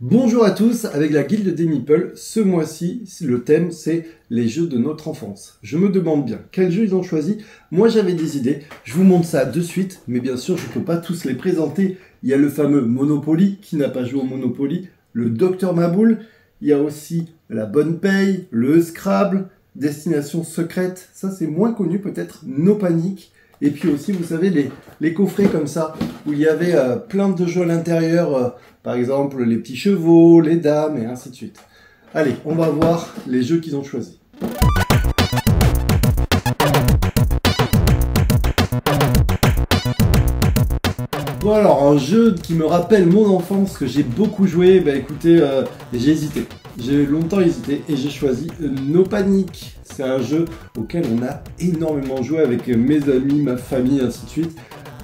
Bonjour à tous, avec la Guilde des Meeples, ce mois-ci, le thème c'est les jeux de notre enfance. Je me demande bien, quels jeux ils ont choisi? Moi j'avais des idées, je vous montre ça de suite, mais bien sûr je ne peux pas tous les présenter. Il y a le fameux Monopoly, qui n'a pas joué au Monopoly, le Docteur Maboule, il y a aussi la Bonne Paye, le Scrabble, Destination Secrète, ça c'est moins connu peut-être, No Panic. Et puis aussi, vous savez, les coffrets comme ça, où il y avait plein de jeux à l'intérieur, par exemple les petits chevaux, les dames, et ainsi de suite. Allez, on va voir les jeux qu'ils ont choisis. Bon alors, un jeu qui me rappelle mon enfance, que j'ai beaucoup joué, bah écoutez, j'ai hésité. J'ai longtemps hésité et j'ai choisi No Panic. C'est un jeu auquel on a énormément joué avec mes amis, ma famille, ainsi de suite.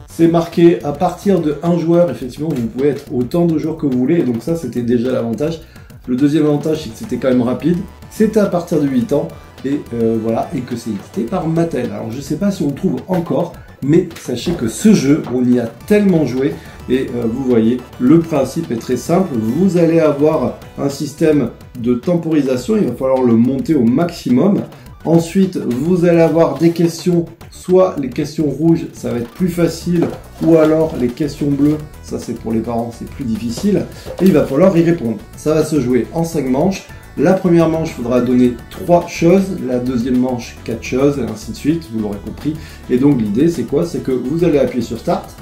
C'est marqué à partir de 1 joueur, effectivement, vous pouvez être autant de joueurs que vous voulez, et donc ça c'était déjà l'avantage. Le deuxième avantage, c'est que c'était quand même rapide. C'était à partir de 8 ans, et voilà, et que c'est édité par Mattel. Alors je sais pas si on le trouve encore, mais sachez que ce jeu, on y a tellement joué, et vous voyez, le principe est très simple. Vous allez avoir un système de temporisation, il va falloir le monter au maximum. Ensuite, vous allez avoir des questions, soit les questions rouges, ça va être plus facile, ou alors les questions bleues, ça c'est pour les parents, c'est plus difficile, et il va falloir y répondre. Ça va se jouer en 5 manches. La première manche, il faudra donner 3 choses, la deuxième manche 4 choses, et ainsi de suite, vous l'aurez compris. Et donc l'idée c'est quoi? C'est que vous allez appuyer sur Start,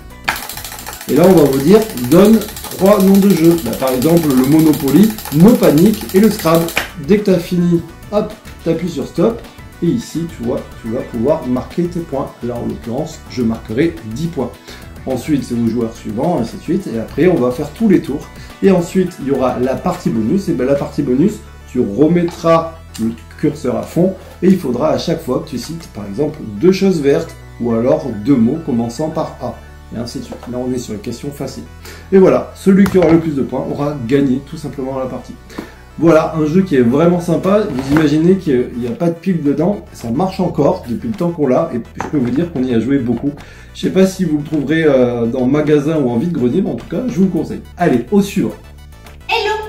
et là on va vous dire, donne 3 noms de jeux. Bah, par exemple le Monopoly, No Panic et le Scrabble. Dès que tu as fini, hop, tu appuies sur Stop, et ici tu vois, tu vas pouvoir marquer tes points. Là en l'occurrence, je marquerai 10 points. Ensuite, c'est au joueur suivant, ainsi de suite, et après on va faire tous les tours. Et ensuite, il y aura la partie bonus, et bien la partie bonus, tu remettras le curseur à fond et il faudra à chaque fois que tu cites par exemple 2 choses vertes ou alors 2 mots commençant par A et ainsi de suite. Là on est sur les questions faciles. Et voilà, celui qui aura le plus de points aura gagné tout simplement la partie. Voilà, un jeu qui est vraiment sympa. Vous imaginez qu'il n'y a pas de pile dedans, ça marche encore depuis le temps qu'on l'a et je peux vous dire qu'on y a joué beaucoup. Je sais pas si vous le trouverez dans magasin ou en vide-grenier, mais en tout cas je vous le conseille. Allez, au suivant.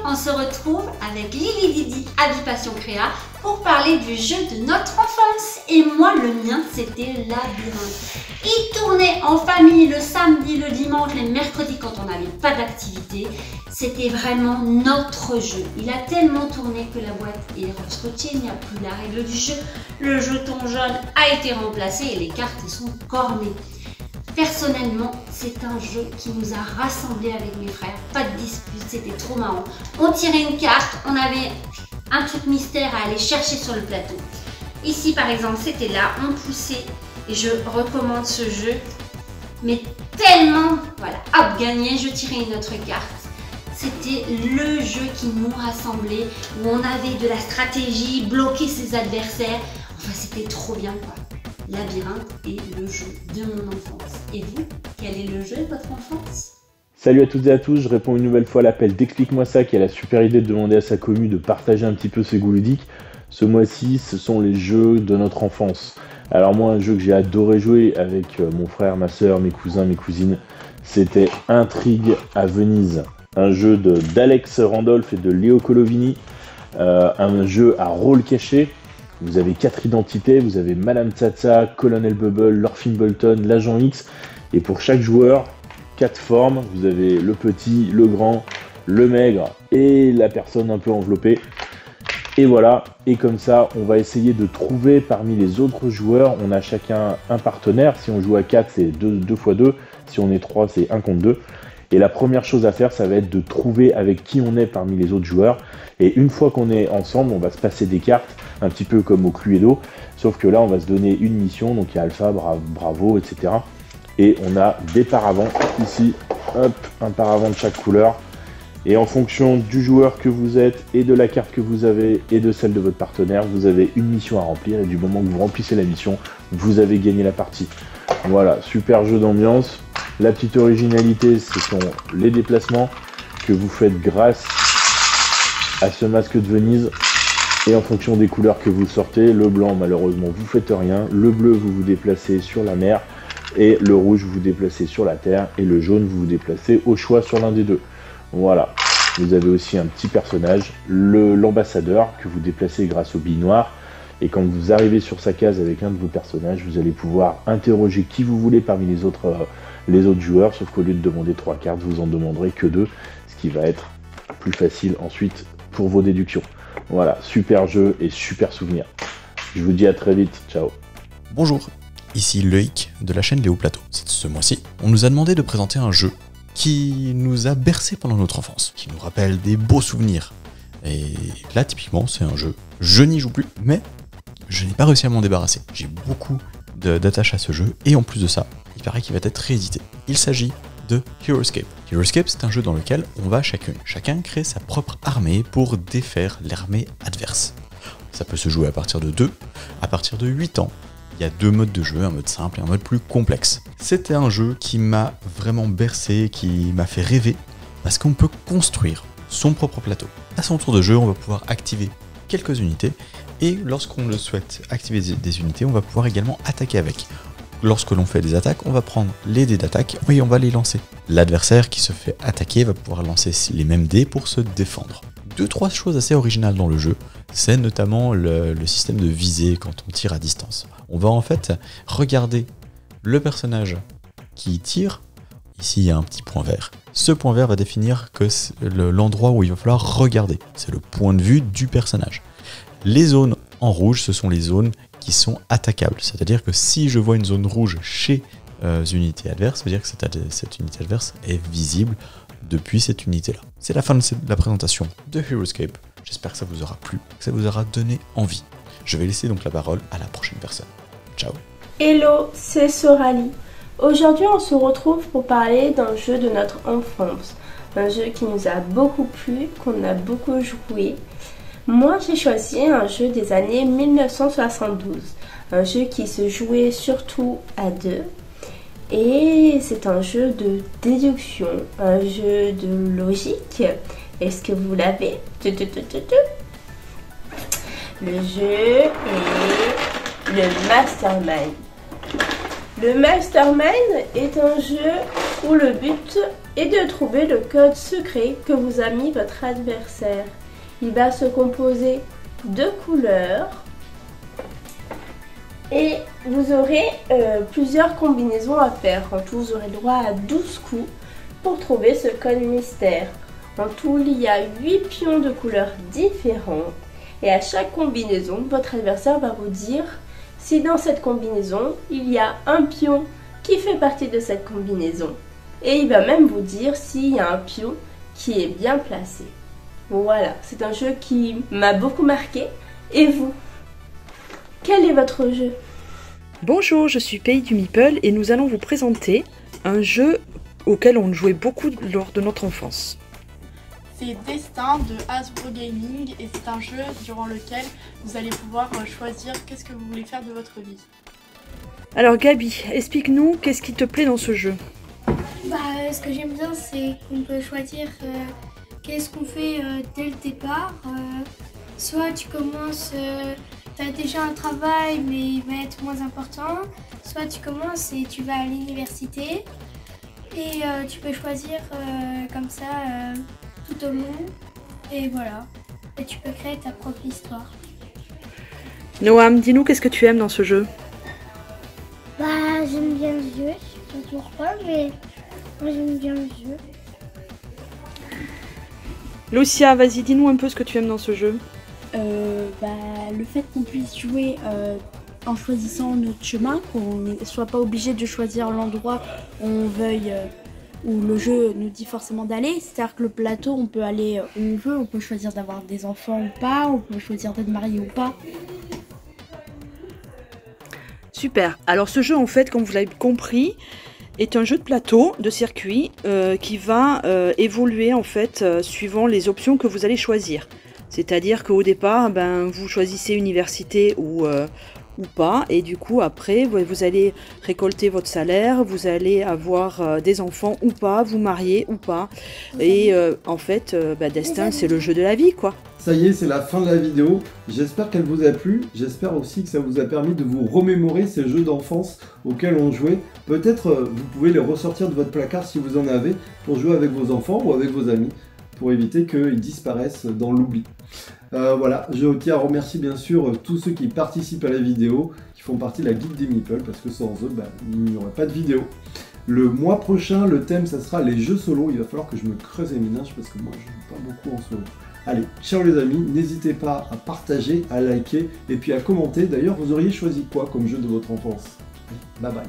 On se retrouve avec Lily Didi, Habipassion Créa, pour parler du jeu de notre enfance. Et moi, le mien, c'était Labyrinthe. Il tournait en famille le samedi, le dimanche, les mercredis quand on n'avait pas d'activité. C'était vraiment notre jeu. Il a tellement tourné que la boîte est rescotchée, il n'y a plus la règle du jeu. Le jeton jaune a été remplacé et les cartes sont cornées. Personnellement, c'est un jeu qui nous a rassemblés avec mes frères. Pas de dispute, c'était trop marrant. On tirait une carte, on avait un truc mystère à aller chercher sur le plateau. Ici, par exemple, c'était là, on poussait et je recommande ce jeu. Mais tellement, voilà, hop, gagné, je tirais une autre carte. C'était le jeu qui nous rassemblait, où on avait de la stratégie, bloquer ses adversaires. Enfin, c'était trop bien, quoi. Labyrinthe est le jeu de mon enfance. Et vous, quel est le jeu de votre enfance? Salut à toutes et à tous, je réponds une nouvelle fois à l'appel d'Explique-moi ça qui a la super idée de demander à sa commu de partager un petit peu ses goûts ludiques. Ce mois-ci, ce sont les jeux de notre enfance. Alors moi, un jeu que j'ai adoré jouer avec mon frère, ma soeur, mes cousins, mes cousines, c'était Intrigue à Venise. Un jeu d'Alex Randolph et de Léo Colovini, un jeu à rôle caché. Vous avez 4 identités, vous avez Madame Tsatsa, Colonel Bubble, Lord Bolton, l'Agent X, et pour chaque joueur, 4 formes, vous avez le petit, le grand, le maigre et la personne un peu enveloppée. Et voilà, et comme ça, on va essayer de trouver parmi les autres joueurs, on a chacun un partenaire, si on joue à 4, c'est 2 x 2, si on est 3, c'est 1 contre 2. Et la première chose à faire, ça va être de trouver avec qui on est parmi les autres joueurs. Et une fois qu'on est ensemble, on va se passer des cartes, un petit peu comme au Cluedo. Sauf que là, on va se donner une mission, donc il y a Alpha, Bravo, etc. Et on a des paravents, ici, hop, un paravent de chaque couleur. Et en fonction du joueur que vous êtes, et de la carte que vous avez, et de celle de votre partenaire, vous avez une mission à remplir. Et du moment que vous remplissez la mission, vous avez gagné la partie. Voilà, super jeu d'ambiance. La petite originalité, ce sont les déplacements que vous faites grâce à ce masque de Venise. Et en fonction des couleurs que vous sortez, le blanc, malheureusement, vous faites rien. Le bleu, vous vous déplacez sur la mer. Et le rouge, vous vous déplacez sur la terre. Et le jaune, vous vous déplacez au choix sur l'un des deux. Voilà. Vous avez aussi un petit personnage, l'ambassadeur, que vous déplacez grâce aux billes noires. Et quand vous arrivez sur sa case avec un de vos personnages, vous allez pouvoir interroger qui vous voulez parmi les autres joueurs, sauf qu'au lieu de demander 3 cartes, vous en demanderez que 2, ce qui va être plus facile ensuite pour vos déductions. Voilà, super jeu et super souvenir. Je vous dis à très vite, ciao. Bonjour, ici Loïc de la chaîne Léo Plateau. Ce mois-ci, on nous a demandé de présenter un jeu qui nous a bercé pendant notre enfance, qui nous rappelle des beaux souvenirs. Et là, typiquement, c'est un jeu, je n'y joue plus, mais je n'ai pas réussi à m'en débarrasser. J'ai beaucoup d'attaches à ce jeu, et en plus de ça, il paraît qu'il va être réédité. Il s'agit de Heroescape. Heroescape, c'est un jeu dans lequel on va chacun créer sa propre armée pour défaire l'armée adverse. Ça peut se jouer à partir de 2, à partir de 8 ans. Il y a 2 modes de jeu, un mode simple et un mode plus complexe. C'était un jeu qui m'a vraiment bercé, qui m'a fait rêver, parce qu'on peut construire son propre plateau. À son tour de jeu, on va pouvoir activer quelques unités, et lorsqu'on le souhaite activer des unités, on va pouvoir également attaquer avec. Lorsque l'on fait des attaques, on va prendre les dés d'attaque et on va les lancer. L'adversaire qui se fait attaquer va pouvoir lancer les mêmes dés pour se défendre. 2-3 choses assez originales dans le jeu, c'est notamment le système de visée quand on tire à distance. On va en fait regarder le personnage qui tire. Ici, il y a un petit point vert. Ce point vert va définir que l'endroit où il va falloir regarder. C'est le point de vue du personnage. Les zones en rouge, ce sont les zones qui sont attaquables. C'est-à-dire que si je vois une zone rouge chez une unité adverse, ça veut dire que cette unité adverse est visible depuis cette unité-là. C'est la fin de la présentation de Heroescape. J'espère que ça vous aura plu, que ça vous aura donné envie. Je vais laisser donc la parole à la prochaine personne. Ciao. Hello, c'est Sorali. Aujourd'hui, on se retrouve pour parler d'un jeu de notre enfance. Un jeu qui nous a beaucoup plu, qu'on a beaucoup joué. Moi, j'ai choisi un jeu des années 1972. Un jeu qui se jouait surtout à 2. Et c'est un jeu de déduction, un jeu de logique. Est-ce que vous l'avez? Le jeu est le Mastermind. Le Mastermind est un jeu où le but est de trouver le code secret que vous a mis votre adversaire. Il va se composer de couleurs et vous aurez plusieurs combinaisons à faire. En tout, vous aurez droit à 12 coups pour trouver ce code mystère. En tout, il y a 8 pions de couleurs différentes et à chaque combinaison, votre adversaire va vous dire si dans cette combinaison, il y a un pion qui fait partie de cette combinaison. Et il va même vous dire s'il y a un pion qui est bien placé. Voilà, c'est un jeu qui m'a beaucoup marqué. Et vous? Quel est votre jeu? Bonjour, je suis Pays du Meeple et nous allons vous présenter un jeu auquel on jouait beaucoup lors de notre enfance. C'est Destin de Hasbro Gaming et c'est un jeu durant lequel vous allez pouvoir choisir qu'est-ce que vous voulez faire de votre vie. Alors Gabi, explique-nous qu'est-ce qui te plaît dans ce jeu? Ce que j'aime bien, c'est qu'on peut choisir qu'est-ce qu'on fait dès le départ. Soit tu commences, tu as déjà un travail mais il va être moins important. Soit tu commences et tu vas à l'université. Et tu peux choisir comme ça tout au long. Et voilà. Et tu peux créer ta propre histoire. Noam, dis-nous qu'est-ce que tu aimes dans ce jeu? J'aime bien le jeu, je sais pas pourquoi, mais moi j'aime bien le jeu. Lucia, vas-y, dis-nous un peu ce que tu aimes dans ce jeu. Le fait qu'on puisse jouer en choisissant notre chemin, qu'on ne soit pas obligé de choisir l'endroit où on veuille, où le jeu nous dit forcément d'aller. C'est-à-dire que le plateau, on peut aller où on veut, on peut choisir d'avoir des enfants ou pas, on peut choisir d'être marié ou pas. Super. Alors ce jeu, en fait, comme vous l'avez compris, est un jeu de plateau, de circuit, qui va évoluer en fait suivant les options que vous allez choisir. C'est-à-dire qu'au départ, vous choisissez université ou pas, et du coup après vous allez récolter votre salaire, vous allez avoir des enfants ou pas, vous marier ou pas, et en fait Destin, c'est le jeu de la vie quoi. Ça y est, c'est la fin de la vidéo. J'espère qu'elle vous a plu. J'espère aussi que ça vous a permis de vous remémorer ces jeux d'enfance auxquels on jouait. Peut-être vous pouvez les ressortir de votre placard si vous en avez pour jouer avec vos enfants ou avec vos amis. pour éviter qu'ils disparaissent dans l'oubli. Voilà, je tiens à remercier bien sûr tous ceux qui participent à la vidéo, qui font partie de la guilde des meeples, parce que sans eux, il n'y aurait pas de vidéo. Le mois prochain, le thème, ça sera les jeux solo. Il va falloir que je me creuse les méninges, parce que moi, je joue pas beaucoup en solo. Allez, ciao les amis, n'hésitez pas à partager, à liker, et puis à commenter. D'ailleurs, vous auriez choisi quoi comme jeu de votre enfance? Bye bye.